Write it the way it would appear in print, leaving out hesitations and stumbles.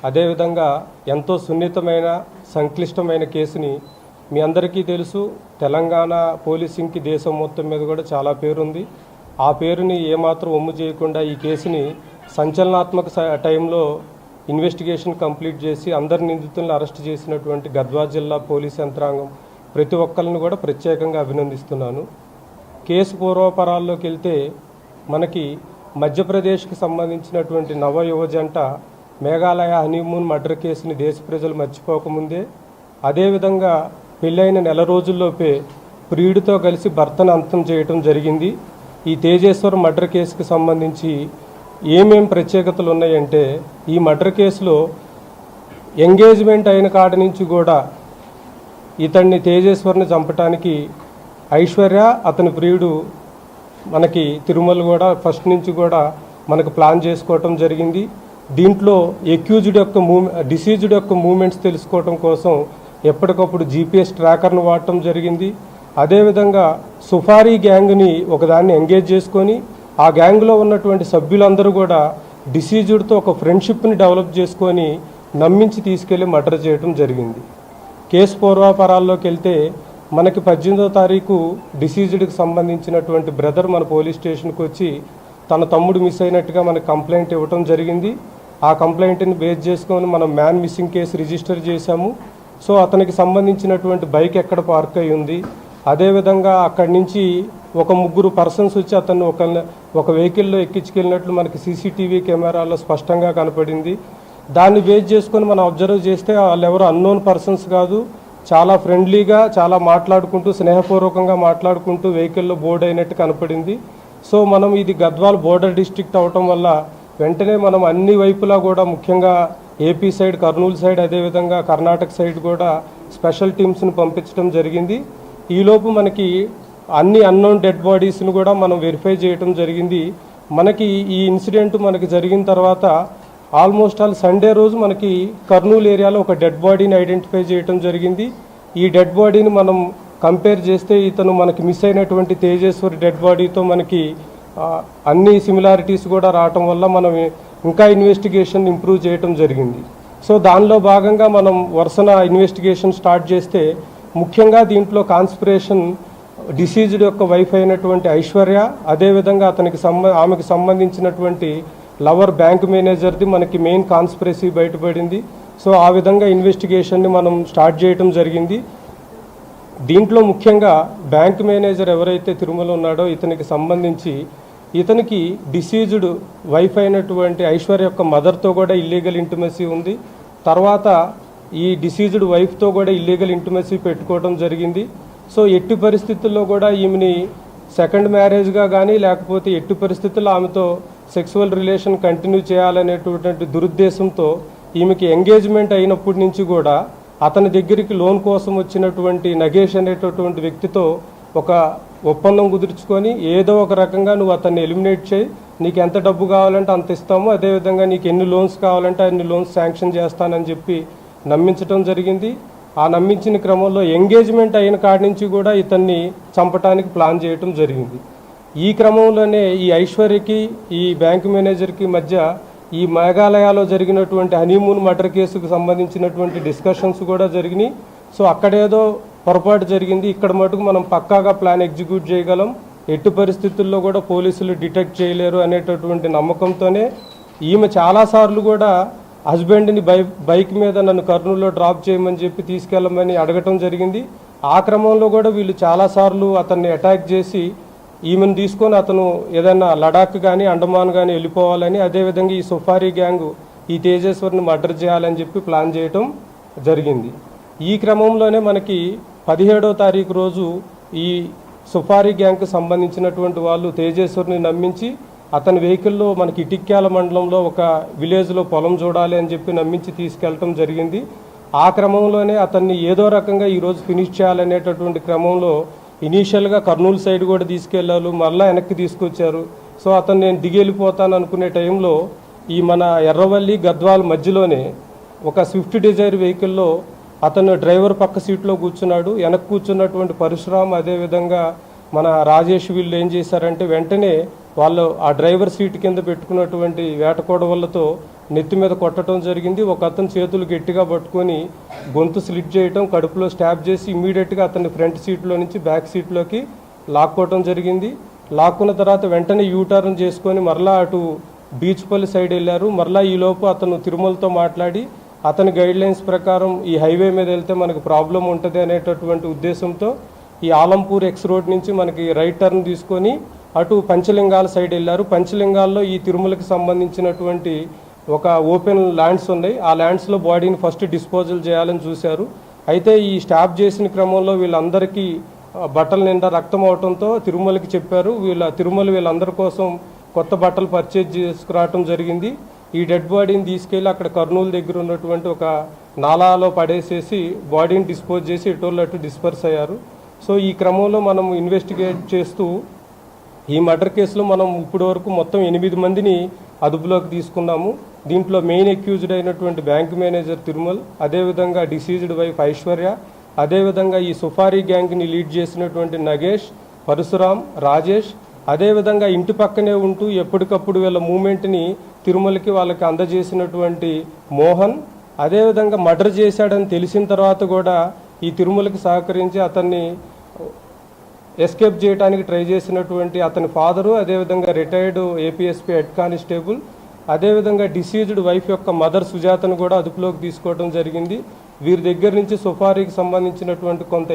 అదేవిధంగా ఎంతో సున్నితమైన సంక్లిష్టమైన కేసుని మీ అందరికీ తెలుసు. తెలంగాణ పోలీసింగ్కి దేశం మొత్తం మీద కూడా చాలా పేరుంది. ఆ పేరుని ఏమాత్రం ఒమ్ము చేయకుండా ఈ కేసుని సంచలనాత్మక టైంలో ఇన్వెస్టిగేషన్ కంప్లీట్ చేసి అందరి నిందితులను అరెస్ట్ చేసినటువంటి గద్వాల్ జిల్లా పోలీస్ యంత్రాంగం ప్రతి ఒక్కరిని కూడా ప్రత్యేకంగా అభినందిస్తున్నాను. కేసు పూర్వపరాల్లోకి వెళ్తే మనకి మధ్యప్రదేశ్కి సంబంధించినటువంటి నవ యువ జంట మేఘాలయ హనీమూన్ మర్డర్ కేసుని దేశ ప్రజలు మర్చిపోకముందే, అదేవిధంగా పెళ్ళైన నెల రోజుల్లోపే ప్రియుడితో కలిసి భర్తను అంతం చేయడం జరిగింది. ఈ తేజేశ్వర్ మర్డర్ కేసుకి సంబంధించి ఏమేం ప్రత్యేకతలు ఉన్నాయంటే, ఈ మర్డర్ కేసులో ఎంగేజ్మెంట్ అయిన కాడి నుంచి కూడా ఇతన్ని తేజేశ్వర్ని చంపటానికి ఐశ్వర్య అతని ప్రియుడు మనకి తిరుమల కూడా ఫస్ట్ నుంచి కూడా మనకు ప్లాన్ చేసుకోవటం జరిగింది. దీంట్లో డిసీజ్డ్ యొక్క మూమెంట్స్ తెలుసుకోవటం కోసం ఎప్పటికప్పుడు జీపీఎస్ ట్రాకర్ను వాడటం జరిగింది. అదేవిధంగా సుఫారీ గ్యాంగ్ని ఒకదాన్ని ఎంగేజ్ చేసుకొని ఆ గ్యాంగ్లో ఉన్నటువంటి సభ్యులందరూ కూడా డిసీజ్డ్తో ఒక ఫ్రెండ్షిప్ని డెవలప్ చేసుకొని నమ్మించి తీసుకెళ్లి మర్డర్ చేయడం జరిగింది. కేసు పూర్వాపరాల్లోకి వెళ్తే మనకి 18వ తారీఖు డిసీజ్డ్కి సంబంధించినటువంటి బ్రదర్ మన పోలీస్ స్టేషన్కి వచ్చి తన తమ్ముడు మిస్ అయినట్టుగా మనకు కంప్లైంట్ ఇవ్వటం జరిగింది. ఆ కంప్లైంట్ని బేస్ చేసుకొని మనం మ్యాన్ మిస్సింగ్ కేసు రిజిస్టర్ చేశాము. సో అతనికి సంబంధించినటువంటి బైక్ ఎక్కడ పార్క్ అయి ఉంది, అదేవిధంగా అక్కడి నుంచి ఒక 3 పర్సన్స్ వచ్చి అతన్ని ఒక వెహికల్లో ఎక్కించుకెళ్ళినట్లు మనకి సీసీటీవీ కెమెరాలో స్పష్టంగా కనపడింది. దాన్ని బేస్ చేసుకొని మనం అబ్జర్వ్ చేస్తే వాళ్ళు ఎవరు అన్నోన్ పర్సన్స్ కాదు, చాలా ఫ్రెండ్లీగా చాలా మాట్లాడుకుంటూ స్నేహపూర్వకంగా మాట్లాడుకుంటూ వెహికల్లో బోర్డ్ అయినట్టు కనపడింది. సో మనం ఇది గద్వాల్ బోర్డర్ డిస్ట్రిక్ట్ అవటం వల్ల వెంటనే మనం అన్ని వైపులా కూడా ముఖ్యంగా ఏపీ సైడ్, కర్నూలు సైడ్, అదేవిధంగా కర్ణాటక సైడ్ కూడా స్పెషల్ టీమ్స్ని పంపించడం జరిగింది. ఈలోపు మనకి అన్ని అన్నోన్ డెడ్ బాడీస్ని కూడా మనం వెరిఫై చేయడం జరిగింది. మనకి ఈ ఇన్సిడెంట్ మనకి జరిగిన తర్వాత ఆల్మోస్ట్ ఆల్ సండే రోజు మనకి కర్నూలు ఏరియాలో ఒక డెడ్ బాడీని ఐడెంటిఫై చేయడం జరిగింది. ఈ డెడ్ బాడీని మనం కంపేర్ చేస్తే ఇతను మనకి మిస్ అయినటువంటి తేజేశ్వరి డెడ్ బాడీతో మనకి అన్ని సిమిలారిటీస్ కూడా రావటం వల్ల మనం ఇంకా ఇన్వెస్టిగేషన్ ఇంప్రూవ్ చేయటం జరిగింది. సో దానిలో భాగంగా మనం వరుసన ఇన్వెస్టిగేషన్ స్టార్ట్ చేస్తే ముఖ్యంగా దీంట్లో కాన్స్పిరేషన్ డిసీజ్డ్ యొక్క వైఫ్ అయినటువంటి ఐశ్వర్య, అదేవిధంగా ఆమెకు సంబంధించినటువంటి లవర్ బ్యాంక్ మేనేజర్ది మనకి మెయిన్ కాన్స్పిరసీ బయటపడింది. సో ఆ విధంగా ఇన్వెస్టిగేషన్ని మనం స్టార్ట్ చేయడం జరిగింది. దీంట్లో ముఖ్యంగా బ్యాంక్ మేనేజర్ ఎవరైతే తిరుమల ఉన్నాడో ఇతనికి సంబంధించి ఇతనికి డిసీజ్డ్ వైఫ్ అయినటువంటి ఐశ్వర్య యొక్క మదర్తో కూడా ఇల్లీగల్ ఇంటిమసీ ఉంది. తర్వాత ఈ డిసీజ్డ్ వైఫ్తో కూడా ఇల్లీగల్ ఇంటిమసీ పెట్టుకోవడం జరిగింది. సో ఎట్టి పరిస్థితుల్లో కూడా ఈమెని సెకండ్ మ్యారేజ్గా కానీ లేకపోతే ఎట్టి పరిస్థితుల్లో ఆమెతో సెక్సువల్ రిలేషన్ కంటిన్యూ చేయాలనేటువంటి దురుద్దేశంతో ఈమెకి ఎంగేజ్మెంట్ అయినప్పటి నుంచి కూడా అతని దగ్గరికి లోన్ కోసం వచ్చినటువంటి నగేష్ అనేటటువంటి వ్యక్తితో ఒక ఒప్పందం కుదుర్చుకొని ఏదో ఒక రకంగా నువ్వు అతన్ని ఎలిమినేట్ చేయి, నీకు ఎంత డబ్బు కావాలంటే అంత ఇస్తాము, అదేవిధంగా నీకు ఎన్ని లోన్స్ కావాలంటే అన్ని లోన్స్ శాంక్షన్ చేస్తానని చెప్పి నమ్మించడం జరిగింది. ఆ నమ్మించిన క్రమంలో ఎంగేజ్మెంట్ అయిన కాడి నుంచి కూడా ఇతన్ని చంపడానికి ప్లాన్ చేయటం జరిగింది. ఈ క్రమంలోనే ఈ ఐశ్వర్యకి ఈ బ్యాంక్ మేనేజర్కి మధ్య ఈ మేఘాలయలో జరిగినటువంటి హనీమూన్ మర్డర్ కేసుకు సంబంధించినటువంటి డిస్కషన్స్ కూడా జరిగినాయి. సో అక్కడేదో పొరపాటు జరిగింది, ఇక్కడ మటుకు మనం పక్కాగా ప్లాన్ ఎగ్జిక్యూట్ చేయగలం, ఎట్టి పరిస్థితుల్లో కూడా పోలీసులు డిటెక్ట్ చేయలేరు అనేటటువంటి నమ్మకంతోనే ఈమె చాలాసార్లు కూడా హస్బెండ్ని బైక్ మీద నన్ను కర్నూలులో డ్రాప్ చేయమని చెప్పి తీసుకెళ్ళమని అడగటం జరిగింది. ఆ క్రమంలో కూడా వీళ్ళు చాలాసార్లు అతన్ని అటాక్ చేసి ఈమెను తీసుకొని అతను ఏదైనా లడాక్ కానీ అండమాన్ కానీ వెళ్ళిపోవాలని, అదేవిధంగా ఈ సుఫారీ గ్యాంగ్ ఈ తేజేశ్వర్ని మర్డర్ చేయాలని చెప్పి ప్లాన్ చేయటం జరిగింది. ఈ క్రమంలోనే మనకి 17వ తారీఖు రోజు ఈ సుఫారీ గ్యాంగ్కి సంబంధించినటువంటి వాళ్ళు తేజేశ్వర్ని నమ్మించి అతని వెహికల్లో మనకి ఇటిక్యాల మండలంలో ఒక విలేజ్లో పొలం చూడాలి అని చెప్పి నమ్మించి తీసుకెళ్ళటం జరిగింది. ఆ క్రమంలోనే అతన్ని ఏదో రకంగా ఈరోజు ఫినిష్ చేయాలనేటటువంటి క్రమంలో ఇనీషియల్గా కర్నూలు సైడ్ కూడా తీసుకెళ్లారు, మళ్ళీ వెనక్కి తీసుకొచ్చారు. సో అతను నేను దిగి వెళ్ళిపోతాను అనుకునే టైంలో ఈ మన ఎర్రవల్లి గద్వాల్ మధ్యలోనే ఒక స్విఫ్ట్ డిజైర్ వెహికల్లో అతను డ్రైవర్ పక్క సీట్లో కూర్చున్నాడు. వెనక్కి కూర్చున్నటువంటి పరశురామ్, అదేవిధంగా మన రాజేష్ వీళ్ళు ఏం చేశారంటే వెంటనే వాళ్ళు ఆ డ్రైవర్ సీట్ కింద పెట్టుకున్నటువంటి వేటకొడవలతో నెత్తి మీద కొట్టడం జరిగింది. ఒక అతను చేతులు గట్టిగా పట్టుకొని గొంతు స్లిట్ చేయటం, కడుపులో స్టాబ్ చేసి ఇమ్మీడియట్గా అతన్ని ఫ్రంట్ సీట్లో నుంచి బ్యాక్ సీట్లోకి లాక్కోవటం జరిగింది. లాక్కున్న తర్వాత వెంటనే యూటర్న్ చేసుకొని మరలా అటు బీచ్పల్లి సైడ్ వెళ్ళారు. మరలా ఈలోపు అతను తిరుమలతో మాట్లాడి అతని గైడ్లైన్స్ ప్రకారం ఈ హైవే మీద వెళ్తే మనకు ప్రాబ్లం ఉంటుంది అనేటటువంటి ఉద్దేశంతో ఈ ఆలంపూర్ ఎక్స్ రోడ్ నుంచి మనకి రైట్ టర్న్ తీసుకొని అటు పంచలింగాల సైడ్ వెళ్ళారు. పంచలింగాల్లో ఈ తిరుమలకి సంబంధించినటువంటి ఒక ఓపెన్ ల్యాండ్స్ ఉన్నాయి. ఆ ల్యాండ్స్లో బాడీని ఫస్ట్ డిస్పోజల్ చేయాలని చూశారు. అయితే ఈ స్టాప్ చేసిన క్రమంలో వీళ్ళందరికీ బట్టల నిండా రక్తం అవడంతో తిరుమలకి చెప్పారు. వీళ్ళందరి కోసం కొత్త బట్టలు పర్చేజ్ చేసుకురావటం జరిగింది. ఈ డెడ్ బాడీని తీసుకెళ్ళి అక్కడ కర్నూలు దగ్గర ఉన్నటువంటి ఒక నాలాలో పడేసేసి బాడీని డిస్పోజ్ చేసి ఎటోళ్ళు అటు డిస్పర్స్ అయ్యారు. సో ఈ క్రమంలో మనం ఇన్వెస్టిగేట్ చేస్తూ ఈ మర్డర్ కేసులో మనం ఇప్పటి వరకు మొత్తం 8 మందిని అదుపులోకి తీసుకున్నాము. దీంట్లో మెయిన్ అక్యూజ్డ్ అయినటువంటి బ్యాంక్ మేనేజర్ తిరుమల్, అదేవిధంగా డిసీజ్డ్ వైఫ్ ఐశ్వర్య, అదేవిధంగా ఈ సుఫారీ గ్యాంగ్ని లీడ్ చేసినటువంటి నగేష్, పరశురాం, రాజేష్, అదేవిధంగా ఇంటి పక్కనే ఉంటూ ఎప్పటికప్పుడు వీళ్ళ మూమెంట్ని తిరుమలకి వాళ్ళకి అందజేసినటువంటి మోహన్, అదేవిధంగా మర్డర్ చేశాడని తెలిసిన తర్వాత కూడా ఈ తిరుమలకి సహకరించి అతన్ని ఎస్కేప్ చేయడానికి ట్రై చేసినటువంటి అతని ఫాదరు, అదేవిధంగా రిటైర్డ్ ఏపీఎస్పీ హెడ్ కానిస్టేబుల్, అదేవిధంగా డిసీజ్డ్ వైఫ్ యొక్క మదర్ సుజాతను కూడా అదుపులోకి తీసుకోవడం జరిగింది. వీరి దగ్గర నుంచి సుఫారీకి సంబంధించినటువంటి కొంత